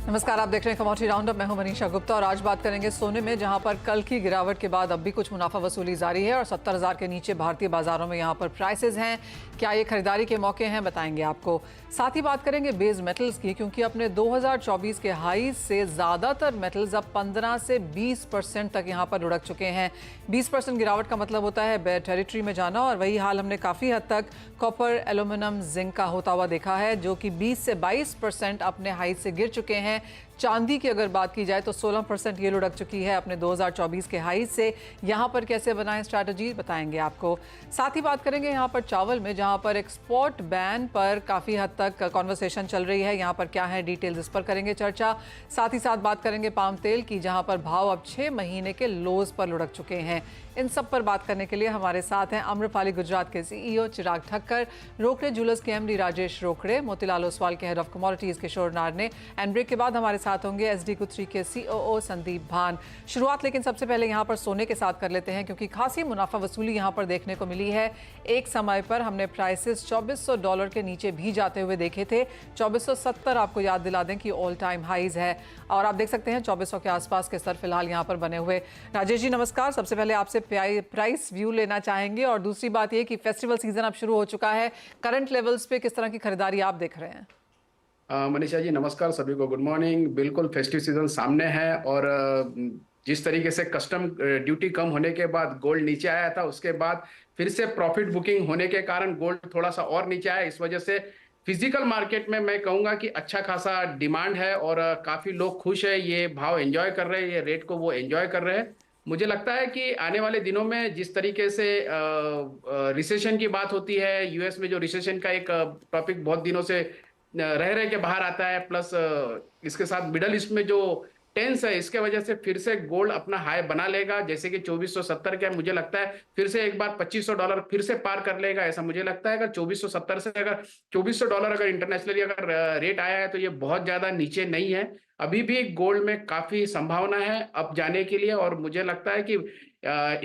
नमस्कार, आप देख रहे हैं कमोडिटी राउंडअप। मैं हूं मनीषा गुप्ता और आज बात करेंगे सोने में, जहां पर कल की गिरावट के बाद अब भी कुछ मुनाफा वसूली जारी है और 70,000 के नीचे भारतीय बाजारों में यहां पर प्राइसेस हैं। क्या ये खरीदारी के मौके हैं, बताएंगे आपको। साथ ही बात करेंगे बेस मेटल्स की, क्योंकि अपने 2024 के हाई से ज़्यादातर मेटल्स अब 15 से 20% तक यहाँ पर लुढ़क चुके हैं। 20% गिरावट का मतलब होता है बेयर टेरिटरी में जाना, और वही हाल हमने काफ़ी हद तक कॉपर, एल्यूमिनियम, जिंक का होता हुआ देखा है, जो कि 20 से 22% अपने हाई से गिर चुके हैं। चांदी की अगर बात की जाए तो 16% ये लुढ़क चुकी है अपने 2024 के हाई से। यहाँ पर कैसे बनाएं स्ट्रैटेजी, बताएंगे आपको। साथ ही बात करेंगे यहाँ पर चावल में, जहाँ पर एक्सपोर्ट बैन पर काफ़ी हद तक कॉन्वर्सेशन चल रही है। यहाँ पर क्या है डिटेल्स, इस पर करेंगे चर्चा। साथ ही साथ बात करेंगे पाम तेल की, जहाँ पर भाव अब 6 महीने के लोज पर लुढ़क चुके हैं। इन सब पर बात करने के लिए हमारे साथ हैं आम्रपाली गुजरात के CEO चिराग ठक्कर, रोकड़े ज्वेलर्स के MD राजेश रोकड़े, मोतीलाल ओसवाल के head of commodities Kishore Narne, and break के बाद हमारे साथ होंगे SD Guthrie के COO संदीप भान। शुरुआत लेकिन सबसे पहले यहाँ पर सोने के साथ कर लेते हैं, क्योंकि खासी मुनाफा वसूली यहाँ पर देखने को मिली है। एक समय पर हमने प्राइसेस $2400 के नीचे भी जाते हुए देखे थे। 2470 आपको याद दिला दें कि ऑल टाइम हाईज है, और आप देख सकते हैं 2400 के आसपास के स्तर फिलहाल यहाँ पर बने हुए। राजेश जी नमस्कार, सबसे पहले आपसे प्राइस व्यू लेना चाहेंगे, और दूसरी बात ये कि फेस्टिवल सीजन अब शुरू हो चुका है, करंट लेवल्स पे किस तरह की खरीदारी आप देख रहे हैं? मनीषा जी नमस्कार, सभी को गुड मॉर्निंग। बिल्कुल फेस्टिव सीजन सामने है, और जिस तरीके से कस्टम ड्यूटी कम होने के बाद गोल्ड नीचे आया था, उसके बाद फिर से प्रॉफिट बुकिंग होने के कारण गोल्ड थोड़ा सा और नीचे आया। इस वजह से फिजिकल मार्केट में मैं कहूंगा कि अच्छा खासा डिमांड है, और काफी लोग खुश है, ये भाव एंजॉय कर रहे हैं, ये रेट को वो एंजॉय कर रहे हैं। मुझे लगता है कि आने वाले दिनों में जिस तरीके से रिसेशन की बात होती है, यूएस में जो रिसेशन का एक टॉपिक बहुत दिनों से रह रहे के बाहर आता है, प्लस इसके साथ मिडल ईस्ट में जो टेंस है, इसके वजह से फिर से गोल्ड अपना हाई बना लेगा। जैसे कि 2470 का मुझे लगता है फिर से एक बार $2500 फिर से पार कर लेगा, ऐसा मुझे लगता है। अगर 2470 से अगर $2400 अगर इंटरनेशनली अगर रेट आया है, तो ये बहुत ज्यादा नीचे नहीं है। अभी भी गोल्ड में काफी संभावना है अब जाने के लिए, और मुझे लगता है कि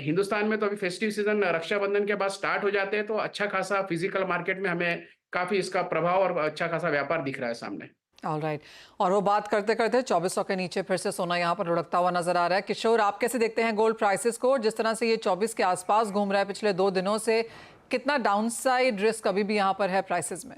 हिंदुस्तान में तो अभी फेस्टिव सीजन रक्षाबंधन के बाद स्टार्ट हो जाते हैं, तो अच्छा खासा फिजिकल मार्केट में हमें काफी इसका प्रभाव और अच्छा खासा व्यापार दिख रहा है सामने। ऑलराइट, और वो बात करते करते 2400 के नीचे फिर से सोना यहाँ पर लुढ़कता हुआ नजर आ रहा है। किशोर, आप कैसे देखते हैं गोल्ड प्राइसेस को? जिस तरह से ये 24 के आसपास घूम रहा है पिछले 2 दिनों से, कितना डाउनसाइड रिस्क अभी भी यहाँ पर है प्राइसेस में?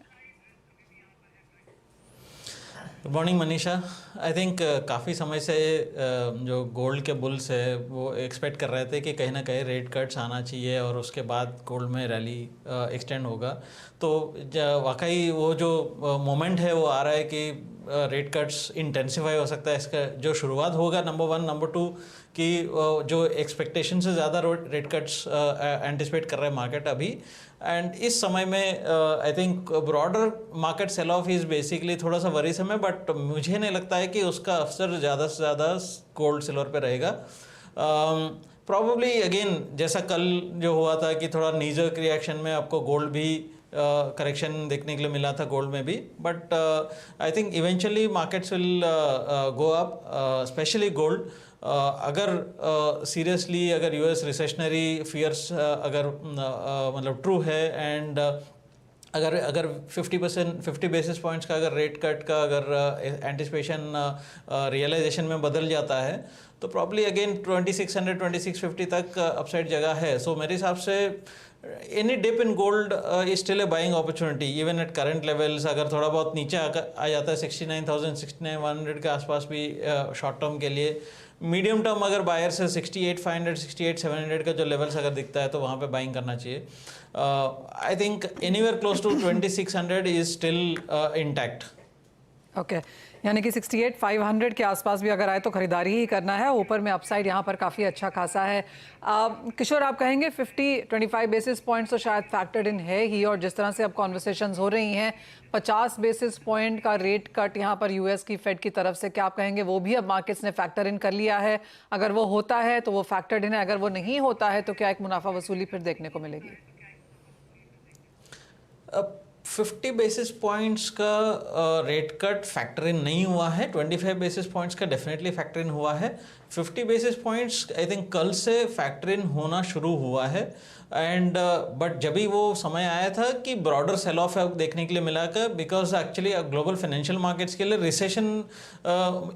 Good morning Manisha. I think काफ़ी समय से जो गोल्ड के बुल्स है वो एक्सपेक्ट कर रहे थे कि कहीं ना कहीं रेट कट्स आना चाहिए और उसके बाद गोल्ड में रैली एक्सटेंड होगा। तो वाकई वो जो मोमेंट है वो आ रहा है कि रेट कट्स इंटेंसिफाई हो सकता है। इसका जो शुरुआत होगा, नंबर 1, नंबर 2 कि जो एक्सपेक्टेशन से ज़्यादा रेट कट्स एंटिसिपेट कर रहे हैं मार्केट अभी। एंड इस समय में I think broader market sell off is basically थोड़ा सा वरीसम है, बट मुझे नहीं लगता है कि उसका अवसर ज़्यादा से ज़्यादा गोल्ड सिल्वर पे रहेगा। प्रॉब्ली अगेन जैसा कल जो हुआ था कि थोड़ा नीजर रिएक्शन में आपको गोल्ड भी करेक्शन देखने के लिए मिला था गोल्ड में भी, but I think eventually markets will go up, specially gold. अगर सीरियसली अगर यूएस रिसेशनरी फियर्स अगर मतलब ट्रू है, एंड अगर 50 बेसिस पॉइंट्स का अगर रेट कट का अगर एंटिसिपेशन रियलाइजेशन में बदल जाता है, तो प्रॉब्ली अगेन 2600-2650 तक अपसाइड जगह है। सो मेरे हिसाब से any dip in gold is still a buying opportunity even at current levels. अगर थोड़ा बहुत नीचे आ जाता है 69,000 69,100 के आसपास भी शॉर्ट टर्म के लिए, मीडियम टर्म अगर बायर से 68,500 68,700 का जो लेवल्स अगर दिखता है तो वहाँ पे बाइंग करना चाहिए। I think anywhere close to 2600 is still intact. Okay, यानी कि 68,500 के आसपास भी अगर आए तो खरीदारी ही करना है। ऊपर में अपसाइड यहाँ पर काफ़ी अच्छा खासा है। किशोर, आप कहेंगे 25 बेसिस पॉइंट्स तो शायद फैक्टर्ड इन है ही, और जिस तरह से अब कॉन्वर्सेशंस हो रही हैं 50 बेसिस पॉइंट का रेट कट यहाँ पर यूएस की फेड की तरफ से, क्या आप कहेंगे वो भी अब मार्केट्स ने फैक्टर इन कर लिया है? अगर वो होता है तो वो फैक्टर्ड इन है, अगर वो नहीं होता है तो क्या एक मुनाफा वसूली फिर देखने को मिलेगी? 50 बेसिस पॉइंट्स का रेट कट फैक्टर इन नहीं हुआ है, 25 बेसिस पॉइंट्स का डेफिनेटली फैक्टर इन हुआ है। 50 बेसिस पॉइंट्स आई थिंक कल से फैक्टर इन होना शुरू हुआ है। एंड बट जब भी वो समय आया था कि ब्रॉडर सेल ऑफ देखने के लिए मिला कर, because actually global financial markets के लिए recession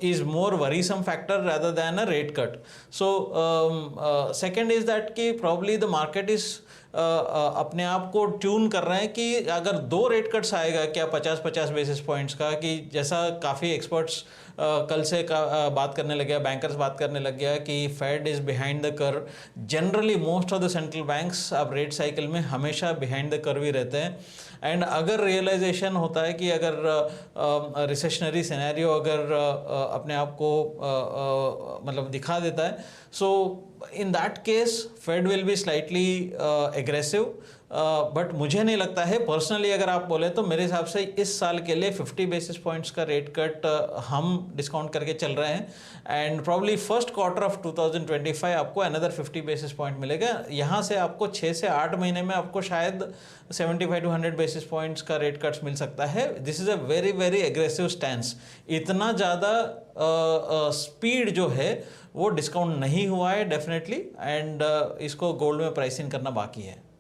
is more worrisome factor rather than a rate cut. So second is that कि प्रॉब्ली द मार्केट इज अपने आप को ट्यून कर रहे हैं कि अगर 2 रेट कट्स आएगा क्या 50-50 बेसिस पॉइंट्स का, कि जैसा काफ़ी एक्सपर्ट्स कल से बात करने लग गया, बैंकर्स बात करने लग गया कि Fed is behind the curve. Generally most of the central banks अब रेट साइकिल में हमेशा बिहाइंड द कर्व ही रहते हैं. एंड अगर रियलाइजेशन होता है कि अगर रिसेशनरी सिनेरियो अगर अपने आप को मतलब दिखा देता है, so in that case Fed will be slightly aggressive. But मुझे नहीं लगता है पर्सनली, अगर आप बोले तो मेरे हिसाब से इस साल के लिए 50 बेसिस पॉइंट्स का रेट कट हम डिस्काउंट करके चल रहे हैं. And probably first quarter of 2025 आपको अनदर 50 बेसिस पॉइंट मिलेगा. यहाँ से आपको 6 से 8 महीने में आपको शायद 75 to 100 बेसिस पॉइंट्स का रेट कट्स मिल सकता है. This is a very very aggressive stance. इतना ज़्यादा स्पीड जो है वो डिस्काउंट नहीं हुआ है डेफिनेटली. एंड इसको गोल्ड में प्राइस इन करना बाकी है.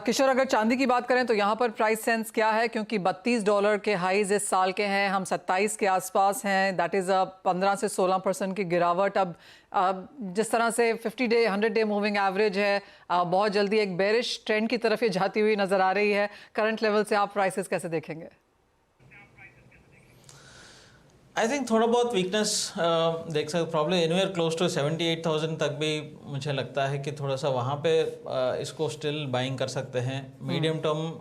किशोर, अगर चांदी की बात करें तो यहाँ पर प्राइस सेंस क्या है, क्योंकि $32 के हाईज इस साल के हैं, हम 27 के आसपास हैं. दैट इज़ 15 से 16% की गिरावट. अब जिस तरह से 50 डे 100 डे मूविंग एवरेज है, बहुत जल्दी एक बेरिश ट्रेंड की तरफ ये जाती हुई नजर आ रही है. करंट लेवल से आप प्राइसेस कैसे देखेंगे? आई थिंक थोड़ा बहुत वीकनेस देख सकते, प्रॉब्लम एनीवेयर क्लोज टू 78,000 तक भी मुझे लगता है कि थोड़ा सा वहाँ पे इसको स्टिल बाइंग कर सकते हैं. Medium term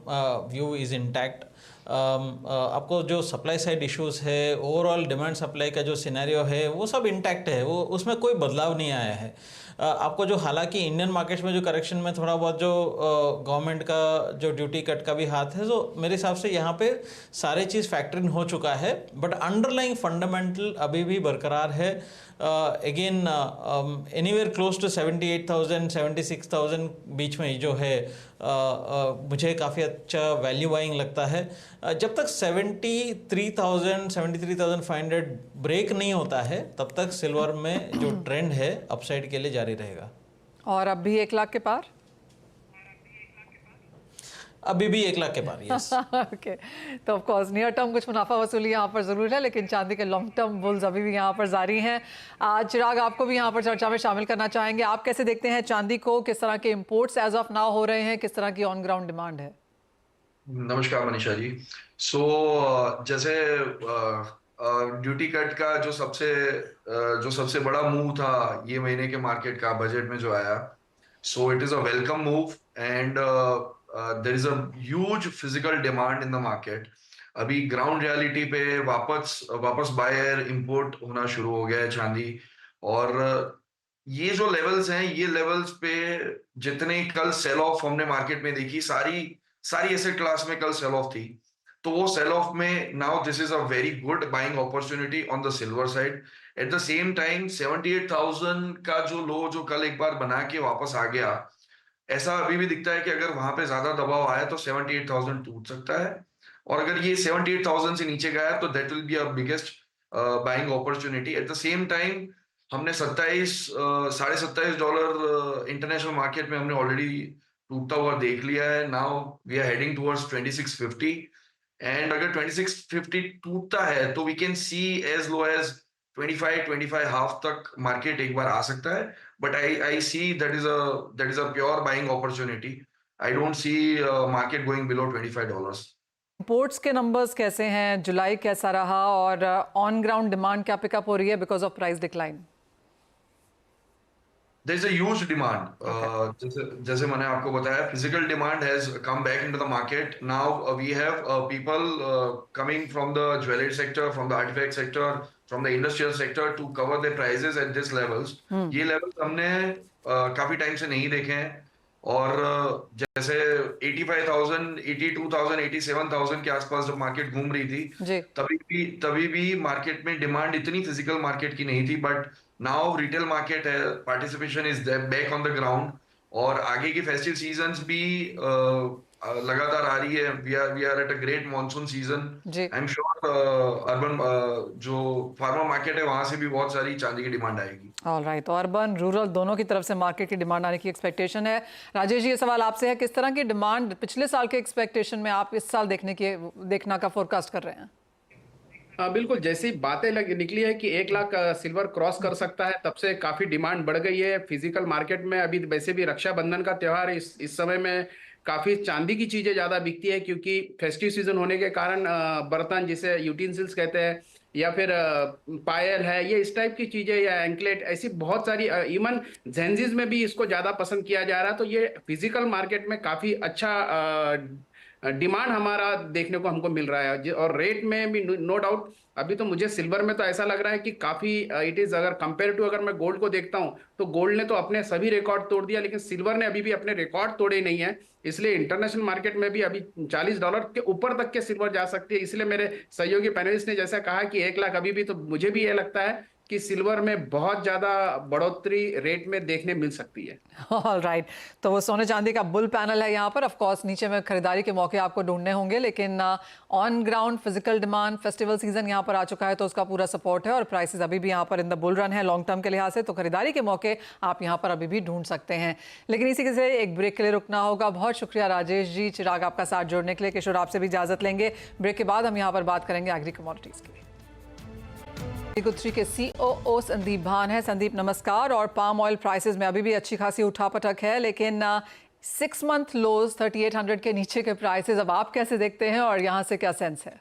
view is intact. आपको जो सप्लाई साइड इश्यूज है, ओवरऑल डिमांड सप्लाई का जो सिनेरियो है वो सब इंटैक्ट है, वो उसमें कोई बदलाव नहीं आया है. आपको जो हालांकि इंडियन मार्केट्स में जो करेक्शन में थोड़ा बहुत जो गवर्नमेंट का जो ड्यूटी कट का भी हाथ है, तो मेरे हिसाब से यहाँ पे सारे चीज़ फैक्टरिंग हो चुका है. बट अंडरलाइंग फंडामेंटल अभी भी बरकरार है. अगेन एनीवेयर क्लोज टू 78,000 76,000 बीच में जो है मुझे काफ़ी अच्छा वैल्यू बाइंग लगता है. जब तक 73,500 ब्रेक नहीं होता है तब तक सिल्वर में जो ट्रेंड है अपसाइड के लिए जारी रहेगा. और अब भी 1 लाख के पार? अभी भी 1 लाख के पार, यस. ओके, तो ऑफ कोर्स नियर टर्म कुछ मुनाफा वसूली यहाँ पर ज़रूर है, लेकिन चांदी के लॉन्ग टर्म बुल्स अभी भी यहाँ पर जारी हैं. चिराग, आपको भी यहाँ पर चर्चा में शामिल करना चाहेंगे. आप कैसे देखते हैं चांदी को? किस तरह के इंपोर्ट्स एज ऑफ नाउ हो रहे हैं? किस तरह की ऑन ग्राउंड डिमांड है? नमस्कार मनीषा जी. जैसे ड्यूटी कट का जो सबसे बड़ा मूव था ये महीने के मार्केट का बजट में जो आया, so it is a welcome move. And there is a huge physical demand in the market. अभी ग्राउंड रियलिटी पे वापस बायर इंपोर्ट होना शुरू हो गया है चांदी. और ये जो लेवल्स हैं, ये लेवल्स पे जितने कल सेल ऑफ हमने मार्केट में देखी, सारी एसेट क्लास में कल सेल ऑफ थी. तो वो सेल ऑफ में now this is a very good buying opportunity on the silver side. Eight the same time 78,000 का जो लो जो कल एक बार बना के वापस आ गया, ऐसा अभी भी दिखता है कि अगर वहां पे ज्यादा दबाव आया तो 78,000 टूट सकता है. और अगर ये 78,000 से नीचे गया तो that will be a biggest buying opportunity. Eight the same time हमने $27.5 इंटरनेशनल मार्केट में हमने ऑलरेडी टूटता हुआ देख लिया है. Now we are heading towards 2650. And अगर 2650 टूटता है तो we can see as low as 25 half तक मार्केट एक बार आ सकता है. But I see that is a pure buying opportunity. I don't see market going below $25. Imports के नंबर्स कैसे हैं? जुलाई कैसा रहा? और ऑन ग्राउंड डिमांड क्या पिकअप हो रही है because of price decline? There is a huge demand. जैसे मैंने आपको बताया, physical demand has come back into the market. Now we have people coming from the jewelry sector, from the artifact sector, from the industrial sector to cover their prices at these levels. ये levels हमने काफी time से नहीं देखे हैं. और जैसे 85,000, 82,000, 87,000 के आसपास जब मार्केट घूम रही थी, तभी भी मार्केट में डिमांड इतनी फिजिकल मार्केट की नहीं थी. बट नाउ रिटेल मार्केट है, participation is back on the ground. और आगे के फेस्टिव सीजन्स भी लगातार आ रही है। We are at a great monsoon season. जी। आई एम श्योर अर्बन जो फार्मा मार्केट है वहां से भी बहुत सारी चांदी की डिमांड आएगी। ऑल राइट, तो अर्बन रूरल दोनों की तरफ से मार्केट की डिमांड आने की एक्सपेक्टेशन है। राजेश जी, ये सवाल आपसे है, किस तरह की डिमांड पिछले साल के एक्सपेक्टेशन में आप इस साल देखना का फोरकास्ट कर रहे हैं? बिल्कुल, जैसी बातें निकली है कि 1 लाख सिल्वर क्रॉस कर सकता है, तब से काफी डिमांड बढ़ गई है फिजिकल मार्केट में। अभी वैसे भी रक्षाबंधन का त्योहार इस समय में काफी चांदी की चीजें ज्यादा बिकती है, क्योंकि फेस्टिव सीजन होने के कारण बर्तन जिसे यूटेंसिल्स कहते हैं, या फिर पायल है, ये इस टाइप की चीजें, या एंकलेट, ऐसी बहुत सारी, इवन जेंजीज में भी इसको ज्यादा पसंद किया जा रहा है। तो ये फिजिकल मार्केट में काफी अच्छा डिमांड हमारा देखने को हमको मिल रहा है। और रेट में भी नो डाउट, अभी तो मुझे सिल्वर में तो ऐसा लग रहा है कि काफी इट इज, अगर कंपेयर टू अगर मैं गोल्ड को देखता हूं तो गोल्ड ने तो अपने सभी रिकॉर्ड तोड़ दिया, लेकिन सिल्वर ने अभी भी अपने रिकॉर्ड तोड़े नहीं है। इसलिए इंटरनेशनल मार्केट में भी अभी $40 के ऊपर तक के सिल्वर जा सकती है। इसलिए मेरे सहयोगी पैनलिस्ट ने जैसा कहा कि 1 लाख अभी भी, तो मुझे भी ये लगता है कि सिल्वर में बहुत ज्यादा बढ़ोतरी रेट में देखने मिल सकती है। ऑल राइट, तो वो सोने चांदी का बुल पैनल है यहाँ पर। ऑफ कोर्स नीचे में खरीदारी के मौके आपको ढूंढने होंगे, लेकिन on ground physical demand, festival season यहाँ पर आ चुका है, तो उसका पूरा सपोर्ट है और प्राइसेस अभी भी यहाँ पर इन द बुल रन है लॉन्ग टर्म के लिहाज से। तो खरीदारी के मौके आप यहाँ पर अभी भी ढूंढ सकते हैं। लेकिन इसी के से एक ब्रेक के लिए रुकना होगा। बहुत शुक्रिया राजेश जी, चिराग आपका साथ जोड़ने के लिए। किशोर, आपसे भी इजाजत लेंगे। ब्रेक के बाद हम यहाँ पर बात करेंगे एग्री कमोडिटीज की। गुथरी के सीओओ संदीप भान है। संदीप नमस्कार। और पाम ऑयल प्राइसेस में अभी भी अच्छी खासी उठापटक है, लेकिन 6 मंथ लोज 3800 के नीचे के प्राइसेस अब आप कैसे देखते हैं और यहाँ से क्या सेंस है?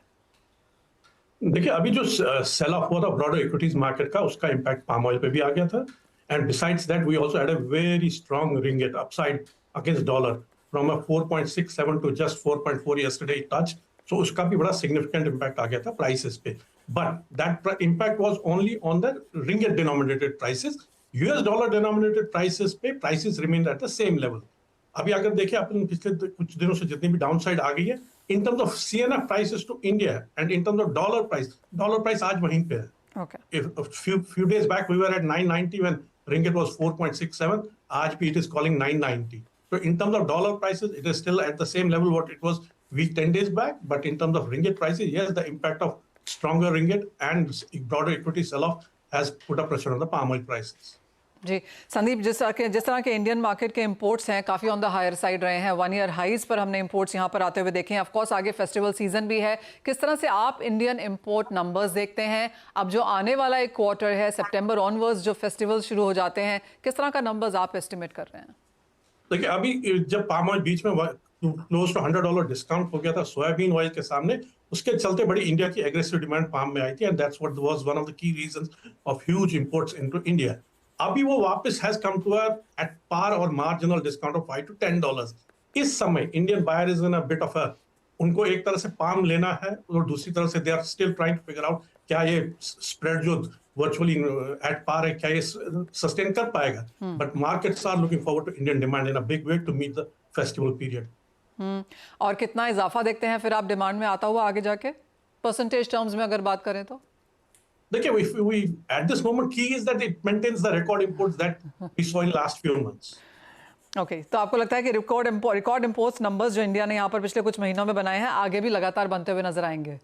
देखिए, अभी जो सेल ऑफ हुआ था ब्रॉडर इक्विटीज मार्केट का, उसका इम्पैक्ट पाम ऑयल पे भी आ गया था। And besides that we also had a very strong ringgit upside against dollar from a 4.67 to just 4.4 yesterday it touch. So उसका भी बड़ा सिग्निफिकेंट इम्पैक्ट आ गया था प्राइसेस पे। But that impact was only on the ringgit denominated prices. US dollar denominated prices पे prices remain at the same level. अभी अगर देखिए अपन पिछले कुछ दिनों से जितनी भी डाउनसाइड आ गई है in terms of CNF prices to India and in terms of dollar price आज वहीं पे है. Okay. If a few days back we were at 990 when ringgit was 4.67, आज भी it is calling 990. So in terms of dollar prices, it is still at the same level what it was week 10 days back. But in terms of ringgit prices, yes, the impact of stronger ringgit and broader equity sell-off has put a pressure on the palm oil prices. जी संदीप, जिस तरह के Indian market के imports हैं काफ़ी on the higher side रहे हैं। 1 year highs पर हमने इंपोर्ट्स यहाँ पर आते हुए देखे हैं। ऑफ कोर्स आगे फेस्टिवल सीजन भी है। किस तरह से आप इंडियन इंपोर्ट नंबर्स देखते हैं? अब जो आने वाला एक क्वार्टर है, सितंबर ऑनवर्ड्स जो फेस्टिवल शुरू हो जाते हैं, किस तरह का नंबर्स आप एस्टिमेट कर रहे हैं? देखिए, अभी जब पाम ऑयल बीच में क्लोज टू $100 डिस्काउंट हो गया था सोयाबीन ऑयल के सामने, उसके चलते बड़ी इंडिया की एग्रेसिव डिमांड पाम में आई थी, and that's what was one of the key reasons of huge imports into India. अभी वो वापस has come to at par और मार्जिनल डिस्काउंट ऑफ $5 to $10। इस समय Indian buyer is in a bit of उनको एक तरह से पाम लेना है और दूसरी तरफ से they are still trying to figure out क्या ये स्प्रेड जो वर्चुअली एट पार है क्या ये सस्टेन कर पाएगा। But markets are looking forward to Indian demand in a big way to meet the festival period. और कितना इजाफा देखते हैं फिर आप डिमांड में आता हुआ आगे जाके, परसेंटेज टर्म्स में अगर बात करें तो? देखिए, we at this moment key is that it maintains the record imports that we saw in last few months. Okay, तो आपको लगता है कि रिकॉर्ड इंपोर्ट्स नंबर्स जो इंडिया ने यहाँ पर पिछले कुछ महीनों में बनाए हैं आगे भी लगातार बनते हुए नजर आएंगे?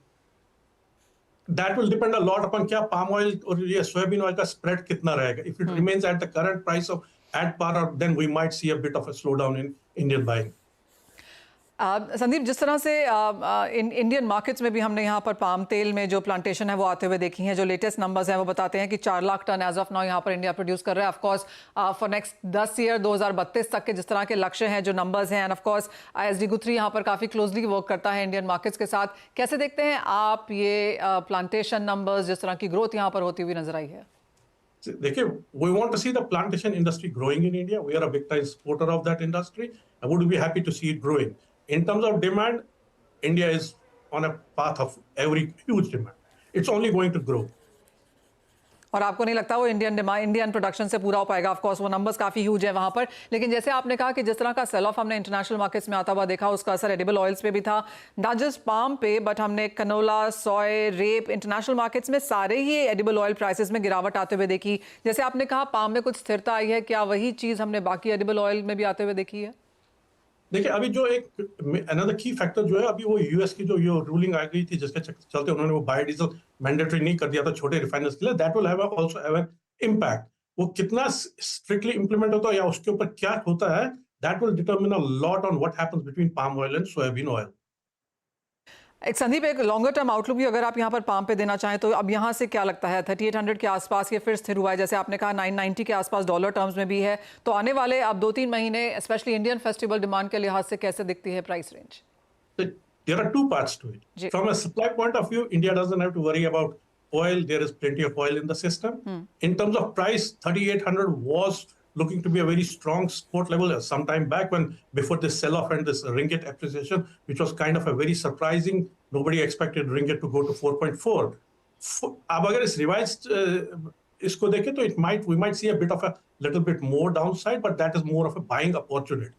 That will depend a lot upon क्या palm oil और ये सोयाबीन ऑयल का स्प्रेड कितना रहेगा. If it remains at the current price of at par, then we might see a bit of a slowdown in Indian buying. Sandeep, जिस तरह से Indian markets में भी हमने यहाँ पर पाम तेल में जो प्लांटेशन है वो आते हुए देखी हैं, जो लेटेस्ट नंबर्स हैं वो बताते हैं कि 4 lakh ton as of now यहाँ पर इंडिया प्रोड्यूस कर रहा है। Of course for next 10 year 2032 तक के जिस तरह के लक्ष्य हैं, जो नंबर्स हैं, एंड ऑफ कोर्स एसडी गुथरी यहाँ पर काफ़ी क्लोजली वर्क करता है इंडियन मार्केट्स के साथ। कैसे देखते हैं आप ये प्लांटेशन नंबर्स, जिस तरह की ग्रोथ यहाँ पर होती हुई नजर आई है? देखिए, we want to see the plantation industry growing in India. We are a big time supporter of that industry. I would be happy to see it growing. In terms of demand, India is on a path of huge demand. It's only going to grow. और आपको नहीं लगता वो Indian production से पूरा हो पाएगा? Of course वो नंबर्स काफ़ी ह्यूज है वहाँ पर, लेकिन जैसे आपने कहा कि जिस तरह का सेल ऑफ हमने इंटरनेशनल मार्केट्स में आता हुआ देखा, उसका असर एडिबल ऑयल्स पे भी था, नॉट जस्ट पाम पे, बट हमने कनोला, सोय, रेप, इंटरनेशनल मार्केट्स में सारे ही एडिबल ऑयल प्राइसेस में गिरावट आते हुए देखी। जैसे आपने कहा पाम में कुछ स्थिरता आई है, क्या वही चीज़ हमने बाकी एडिबल ऑयल में भी आते हुए देखी है? देखिए अभी जो एक अनदर की फैक्टर जो है, अभी वो यूएस की जो ये रूलिंग आ गई थी जिसके चलते उन्होंने वो बायोडीजल मैंडेटरी नहीं कर दिया था छोटे रिफाइनर्स के लिए, that will have also have an impact. वो कितना स्ट्रिक्टली इंप्लीमेंट होता है या उसके ऊपर क्या होता है, that will determine a lot on what happens between palm oil and soybean oil. एक संदीप, एक लॉन्गर टर्म आउटलुक भी अगर आप यहाँ पर पाम पे देना चाहें तो अब यहाँ से क्या लगता है? 3800 के आसपास ये फिर स्थिर हुआ है, जैसे आपने कहा 990 के आसपास डॉलर टर्म्स में भी है, तो आने वाले अब 2-3 महीने स्पेशली इंडियन फेस्टिवल डिमांड के लिहाज से कैसे दिखती है price range? There are two parts to it. Ji. From a supply point of view, India doesn't have to worry about oil. There is plenty of oil in the system. In terms of price, 3800 was looking to be a very strong support level some time back when before this sell-off and this ringgit appreciation, which was kind of a very surprising. Nobody expected ringgit to go to 4.4. अब अगर इस revised इसको देखें तो we might see a bit of a little bit more downside, but that is more of a buying opportunity.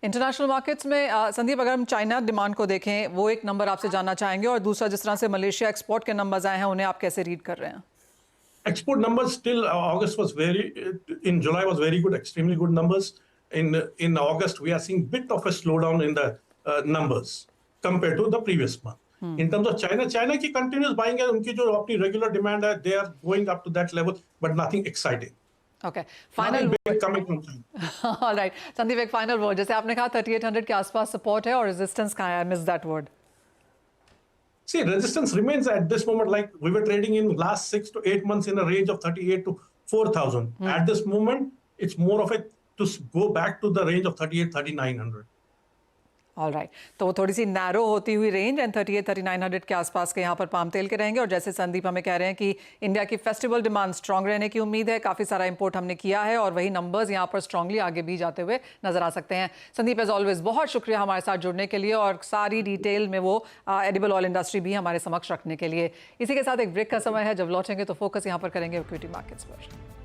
International markets में संदीप, अगर हम China demand को देखें, वो एक नंबर आपसे जानना चाहेंगे, और दूसरा जिस तरह से मलेशिया एक्सपोर्ट के नंबर्स आए हैं उन्हें आप कैसे रीड कर रहे हैं? Export numbers still August was in July was very good, extremely good numbers. In August we are seeing bit of a slowdown in the numbers compared to the previous month. In terms of China की continuous buying है, उनकी जो अपनी regular demand है, they are going up to that level, but nothing exciting. Okay, final Nothing big coming from China. Alright Sandeep, एक final word, जैसे आपने कहा 3800 के आसपास सपोर्ट है और रेजिस्टेंस कहाँ है? I miss that word. See, resistance remains at this moment like we were trading in last 6 to 8 months in a range of 38 to 4,000. At this moment, it's more of a to go back to the range of 38, 3900. Alright, तो वो थोड़ी सी narrow होती हुई range and 38-3900 के आसपास के यहाँ पर पाम तेल के रहेंगे। और जैसे संदीप हमें कह रहे हैं कि इंडिया की फेस्टिवल डिमांड स्ट्रांग रहने की उम्मीद है, काफ़ी सारा इंपोर्ट हमने किया है और वही नंबर्स यहाँ पर स्ट्रांगली आगे भी जाते हुए नजर आ सकते हैं। संदीप, एज ऑलवेज बहुत शुक्रिया हमारे साथ जुड़ने के लिए और सारी डिटेल में वो एडिबल ऑयल इंडस्ट्री भी हमारे समक्ष रखने के लिए। इसी के साथ एक ब्रेक का समय है, जब लौटेंगे तो फोकस यहाँ पर करेंगे इक्विटी मार्केट्स पर।